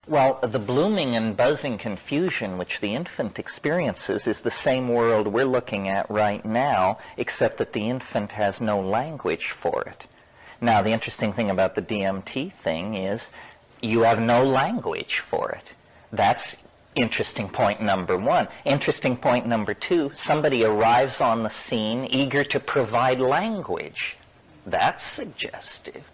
Well, the blooming and buzzing confusion which the infant experiences is the same world we're looking at right now, except that the infant has no language for it. Now, the interesting thing about the DMT thing is you have no language for it. That's interesting point number one. Interesting point number two, somebody arrives on the scene eager to provide language. That's suggestive.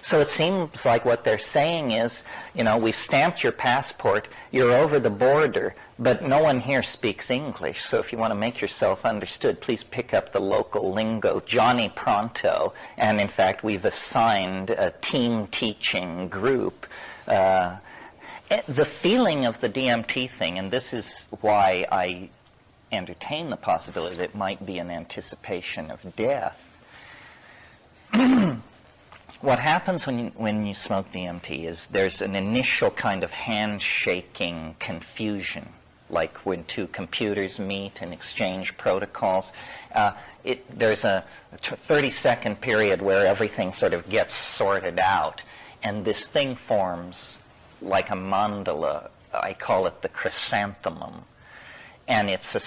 So it seems like what they're saying is, we've stamped your passport, you're over the border, but no one here speaks English. So if you want to make yourself understood, please pick up the local lingo, Johnny Pronto. And in fact, we've assigned a team teaching group. The feeling of the DMT thing, and this is why I entertain the possibility that it might be an anticipation of death. What happens when you smoke DMT is there's an initial kind of handshaking confusion, like when two computers meet and exchange protocols. There's a 30-second period where everything sort of gets sorted out, and this thing forms like a mandala. I call it the chrysanthemum. And it's a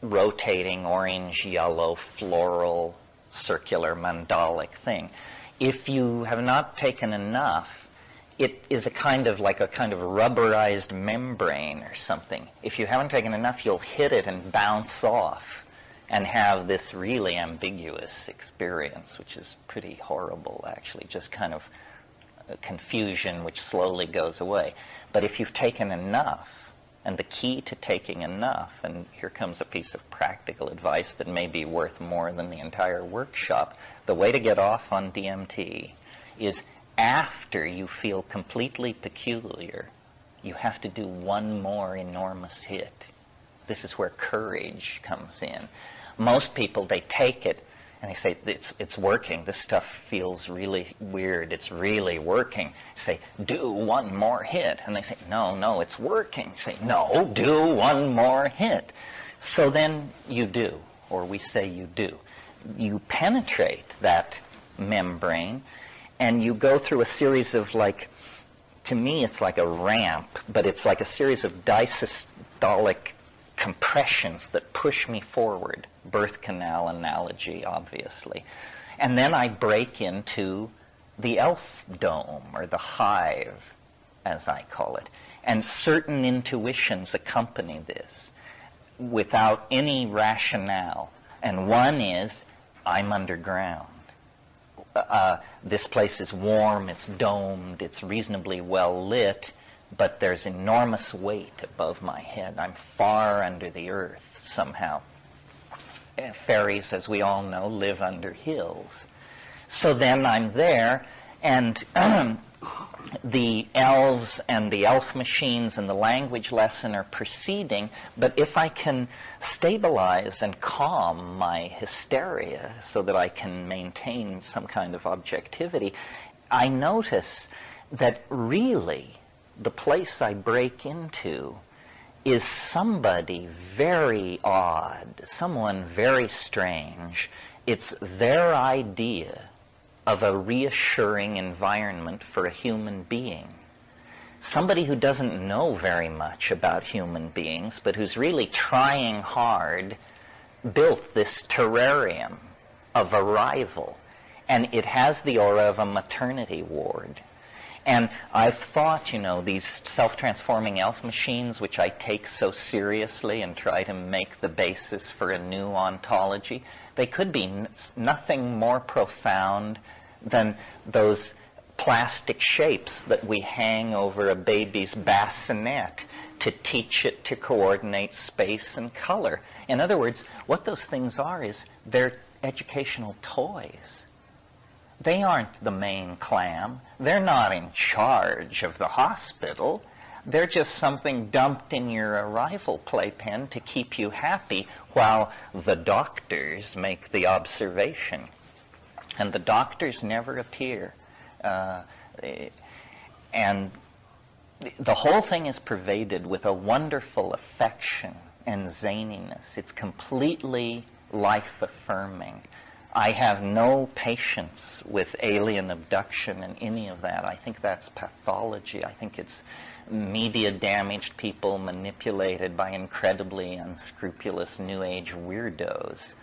rotating orange-yellow floral circular mandalic thing. If you have not taken enough, it is a kind of rubberized membrane or something. If you haven't taken enough, you'll hit it and bounce off and have this really ambiguous experience, which is pretty horrible, actually, just kind of a confusion which slowly goes away. But if you've taken enough, and the key to taking enough, and here comes a piece of practical advice that may be worth more than the entire workshop, the way to get off on DMT is after you feel completely peculiar, you have to do one more enormous hit. This is where courage comes in. Most people, they take it and they say, it's working. This stuff feels really weird. It's really working. Say, do one more hit. And they say, no, it's working. Say, no, do one more hit. So then you do, or we say you do. You penetrate that membrane, and you go through a series of, to me it's like a ramp, but it's like a series of diastolic compressions that push me forward. Birth canal analogy, obviously. And then I break into the elf dome, or the hive, as I call it. And certain intuitions accompany this without any rationale. And one is, I'm underground. This place is warm, it's domed, it's reasonably well lit, but there's enormous weight above my head. I'm far under the earth somehow. Fairies, as we all know, live under hills. So then I'm there, and the elves and the elf machines and the language lesson are proceeding, but if I can stabilize and calm my hysteria so that I can maintain some kind of objectivity, I notice that really the place I break into is somebody very odd, someone very strange. It's their idea of a reassuring environment for a human being. Somebody who doesn't know very much about human beings, but who's really trying hard, built this terrarium of arrival. And it has the aura of a maternity ward. And I've thought, these self-transforming elf machines, which I take so seriously and try to make the basis for a new ontology, they could be nothing more profound than those plastic shapes that we hang over a baby's bassinet to teach it to coordinate space and color. In other words, what those things are is they're educational toys. They aren't the main clam. They're not in charge of the hospital. They're just something dumped in your arrival playpen to keep you happy while the doctors make the observation. And the doctors never appear. And the whole thing is pervaded with a wonderful affection and zaniness. It's completely life-affirming. I have no patience with alien abduction and any of that. I think that's pathology. I think it's media-damaged people manipulated by incredibly unscrupulous New Age weirdos.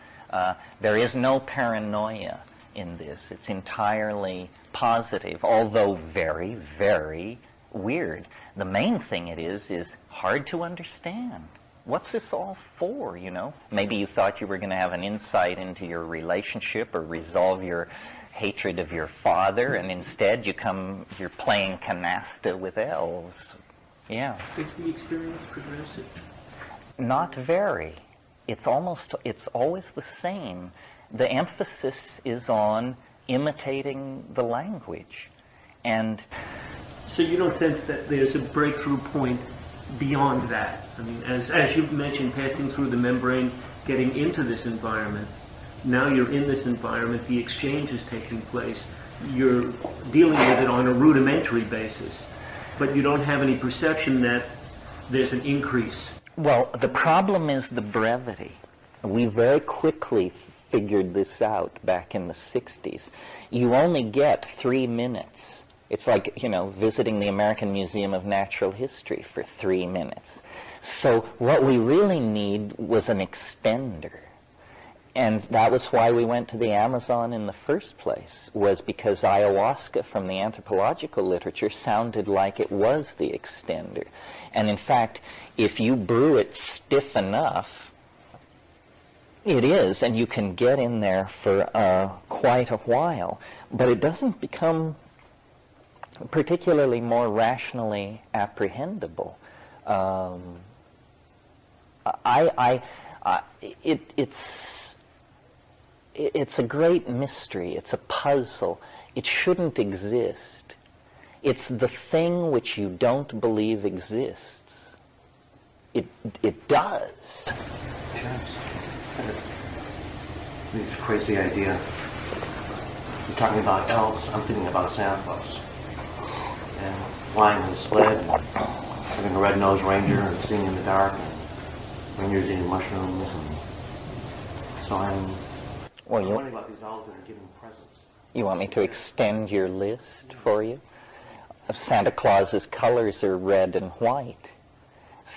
There is no paranoia in this. It's entirely positive, although very, very weird. The main thing it is hard to understand. What's this all for, you know? Maybe you thought you were going to have an insight into your relationship or resolve your hatred of your father, and instead you're playing canasta with elves. Yeah. Is the experience progressive? Not very. It's always the same. The emphasis is on imitating the language. And so you don't sense that there's a breakthrough point beyond that? I mean, as you've mentioned, passing through the membrane, getting into this environment, now you're in this environment, the exchange is taking place, you're dealing with it on a rudimentary basis, but you don't have any perception that there's an increase. Well, the problem is the brevity. We very quickly figured this out back in the 60s. You only get 3 minutes. It's like, visiting the American Museum of Natural History for 3 minutes. So what we really need was an extender. And that was why we went to the Amazon in the first place, was because ayahuasca from the anthropological literature sounded like it was the extender. And in fact, if you brew it stiff enough, it is, and you can get in there for quite a while. But it doesn't become particularly more rationally apprehendable. It's a great mystery. It's a puzzle. It shouldn't exist. It's the thing which you don't believe exists. It does. Terence, it's a crazy idea. You're talking about elves. I'm thinking about Santa Claus. And flying in a sled, and having a red-nosed reindeer, and seeing in the dark, and reindeers eating mushrooms, and so I'm wondering about these elves that are giving presents. You want me to extend your list for you? Santa Claus's colors are red and white.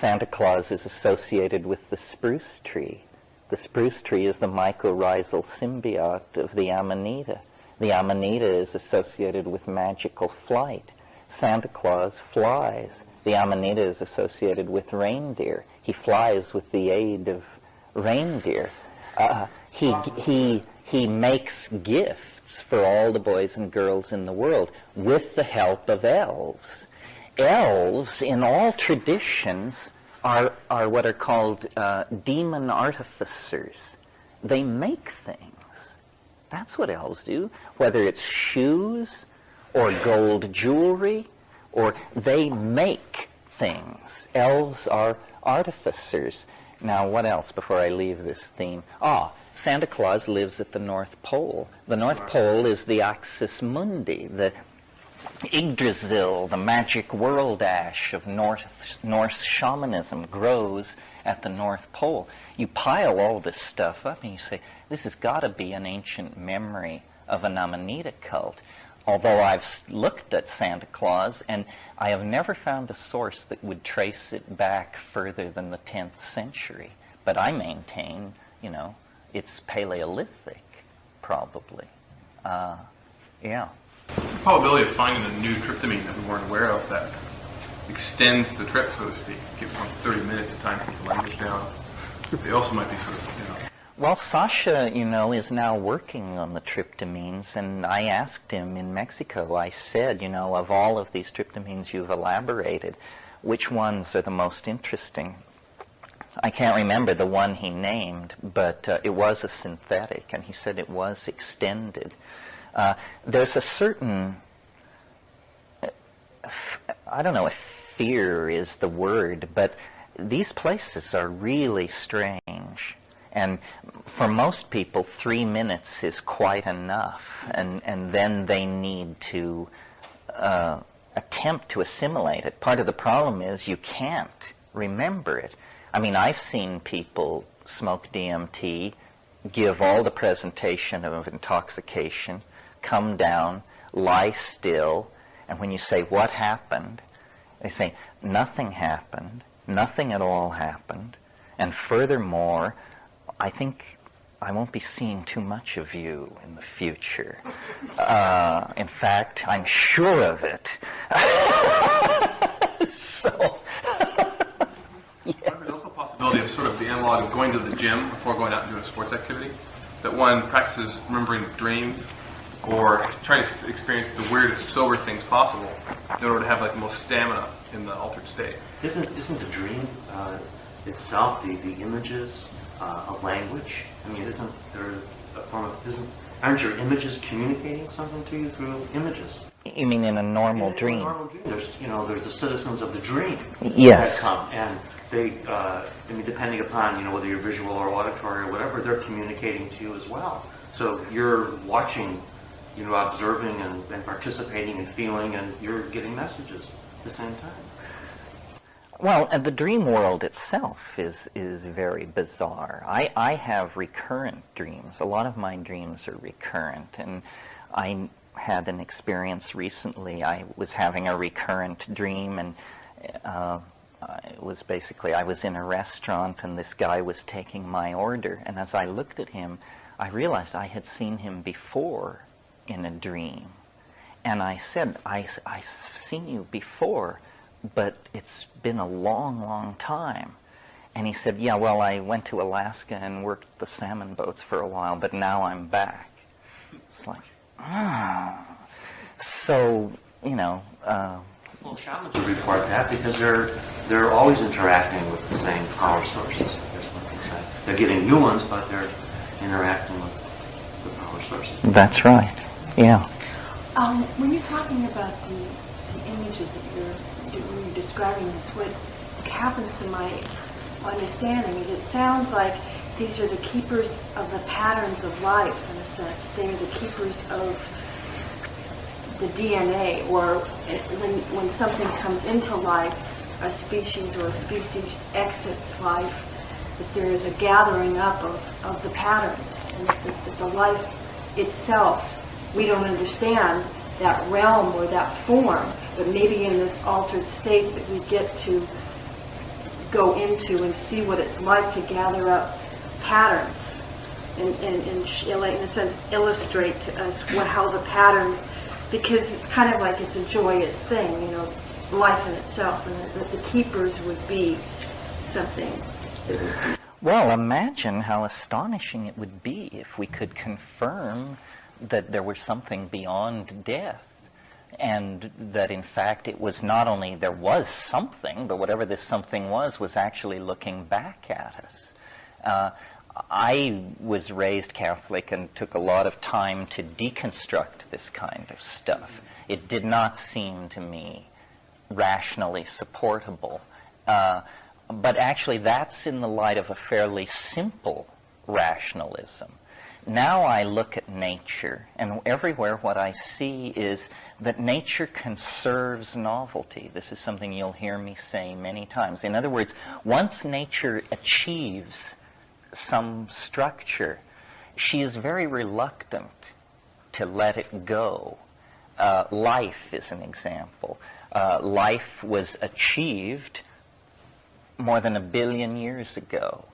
Santa Claus is associated with the spruce tree. The spruce tree is the mycorrhizal symbiote of the Amanita. The Amanita is associated with magical flight. Santa Claus flies. The Amanita is associated with reindeer. He flies with the aid of reindeer. He makes gifts for all the boys and girls in the world with the help of elves. Elves, in all traditions, are what are called demon artificers. They make things. That's what elves do. Whether it's shoes or gold jewelry, or they make things. Elves are artificers. Now, what else before I leave this theme? Santa Claus lives at the North Pole. The North Pole is the axis mundi, the Yggdrasil, the magic world ash of Norse shamanism grows at the North Pole. You pile all this stuff up and you say, this has got to be an ancient memory of an Amanita cult. Although I've looked at Santa Claus, and I have never found a source that would trace it back further than the 10th century. But I maintain, it's Paleolithic, probably. Yeah. What's the probability of finding a new tryptamine that we weren't aware of that extends the trip, so to speak, gives them 30 minutes of time to get the language down? They also might be sort of, Well, Sasha, is now working on the tryptamines, and I asked him in Mexico, I said, of all of these tryptamines you've elaborated, which ones are the most interesting? I can't remember the one he named, but it was a synthetic, and he said it was extended. There's a certain, I don't know if fear is the word, but these places are really strange. And for most people, 3 minutes is quite enough, and then they need to attempt to assimilate it. Part of the problem is you can't remember it. I mean, I've seen people smoke DMT, give all the presentation of intoxication, come down, lie still, and when you say, what happened? They say nothing happened, nothing at all happened, and furthermore, I think I won't be seeing too much of you in the future. In fact, I'm sure of it. So, yeah. There's also a possibility of sort of the analog of going to the gym before going out and doing a sports activity, that one practices remembering dreams or trying to experience the weirdest sober things possible in order to have like the most stamina in the altered state. Isn't the dream itself the images of language? I mean, isn't there a form of aren't your images communicating something to you through images? You mean in a normal dream? In a normal dream, there's the citizens of the dream Yes. that come, and they, I mean, depending upon whether you're visual or auditory or whatever, they're communicating to you as well. So you're watching, observing and participating and feeling, and you're getting messages at the same time. Well, and the dream world itself is very bizarre. I have recurrent dreams. A lot of my dreams are recurrent, and I had an experience recently. I was having a recurrent dream, and it was basically I was in a restaurant, and this guy was taking my order, and as I looked at him, I realized I had seen him before in a dream. And I said, I've seen you before, but it's been a long, long time. And he said, yeah, well, I went to Alaska and worked the salmon boats for a while, but now I'm back. It's like, So, Well, shamans would report that because they're always interacting with the same power sources. That's what they say. They're getting new ones, but they're interacting with the power sources. That's right, yeah. When you're talking about the images that you're describing, what happens to my understanding is it sounds like these are the keepers of the patterns of life, in a sense. They're the keepers of the DNA, or when something comes into life, a species or a species exits life, that there is a gathering up of the patterns, and that the life itself, we don't understand that realm or that form, but maybe in this altered state that we get to go into and see what it's like to gather up patterns and in a sense illustrate to us how the patterns, because it's kind of like it's a joyous thing, life in itself, and that the keepers would be something. Well, imagine how astonishing it would be if we could confirm that there was something beyond death, and that in fact it was not only there was something, but whatever this something was actually looking back at us. I was raised Catholic and took a lot of time to deconstruct this kind of stuff. It did not seem to me rationally supportable. But actually that's in the light of a fairly simple rationalism. Now I look at nature, and everywhere what I see is that nature conserves novelty. This is something you'll hear me say many times. In other words, once nature achieves some structure, she is very reluctant to let it go. Life is an example. Life was achieved more than 1 billion years ago.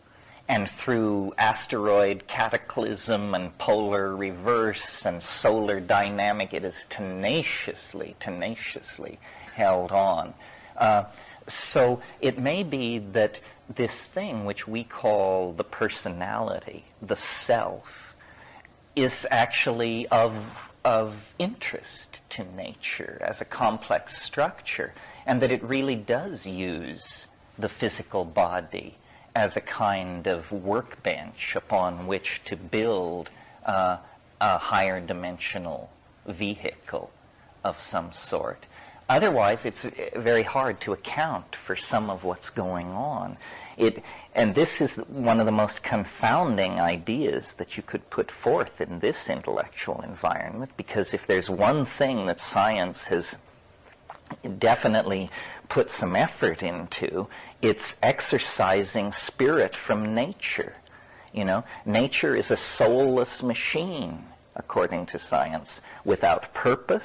And through asteroid cataclysm and polar reverse and solar dynamic, it is tenaciously held on. So it may be that this thing which we call the personality, the self, is actually of interest to nature as a complex structure, and that it really does use the physical body as a kind of workbench upon which to build a higher dimensional vehicle of some sort. Otherwise, it's very hard to account for some of what's going on. And this is one of the most confounding ideas that you could put forth in this intellectual environment, because if there's one thing that science has definitely put some effort into, it's exercising spirit from nature. Nature is a soulless machine, according to science, without purpose,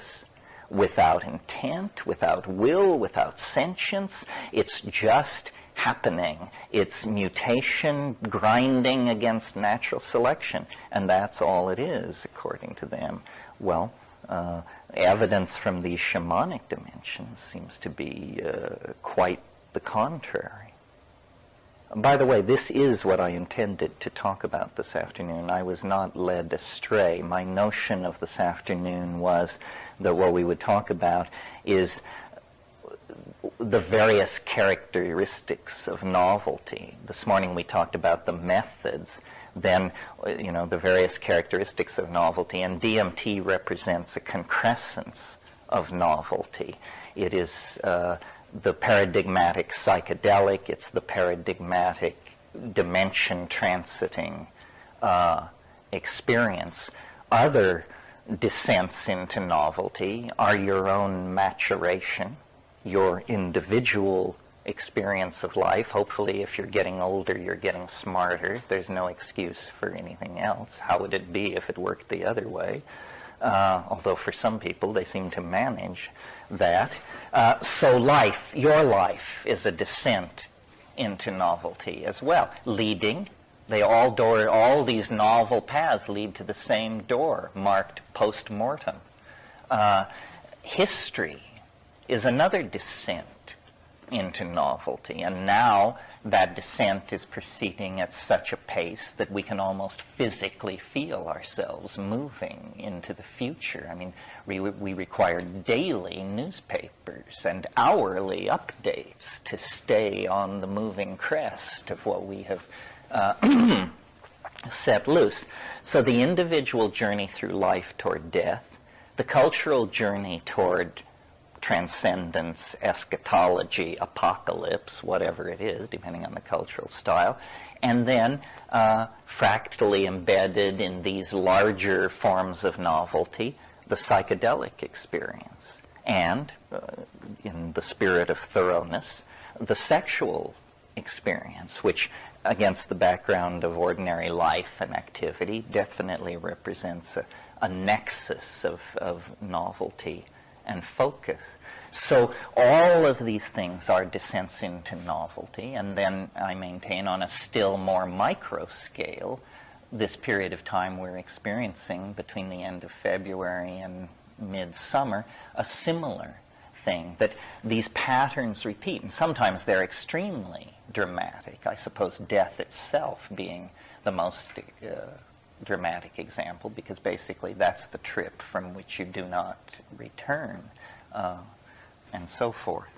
without intent, without will, without sentience. It's just happening. It's mutation grinding against natural selection, and that's all it is, according to them. Well, evidence from these shamanic dimensions seems to be quite the contrary. By the way, this is what I intended to talk about this afternoon. I was not led astray. My notion of this afternoon was that what we would talk about is the various characteristics of novelty. This morning we talked about the methods, then, the various characteristics of novelty, and DMT represents a concrescence of novelty. It is the paradigmatic psychedelic, it's the paradigmatic dimension transiting experience. Other descents into novelty are your own maturation, your individual experience of life. Hopefully, if you're getting older, you're getting smarter. There's no excuse for anything else. How would it be if it worked the other way? Although for some people, they seem to manage that. So life, your life, is a descent into novelty as well. Leading, all these novel paths lead to the same door, marked post-mortem. History is another descent into novelty, and now that descent is proceeding at such a pace that we can almost physically feel ourselves moving into the future. I mean, we require daily newspapers and hourly updates to stay on the moving crest of what we have set loose. So the individual journey through life toward death, the cultural journey toward transcendence, eschatology, apocalypse, whatever it is, depending on the cultural style, and then fractally embedded in these larger forms of novelty, the psychedelic experience, and, in the spirit of thoroughness, the sexual experience, which, against the background of ordinary life and activity, definitely represents a nexus of novelty and focus. So all of these things are descents into novelty, and then I maintain on a still more micro scale this period of time we're experiencing between the end of February and midsummer, a similar thing, that these patterns repeat, and sometimes they're extremely dramatic. I suppose death itself being the most dramatic example, because basically that's the trip from which you do not return, and so forth.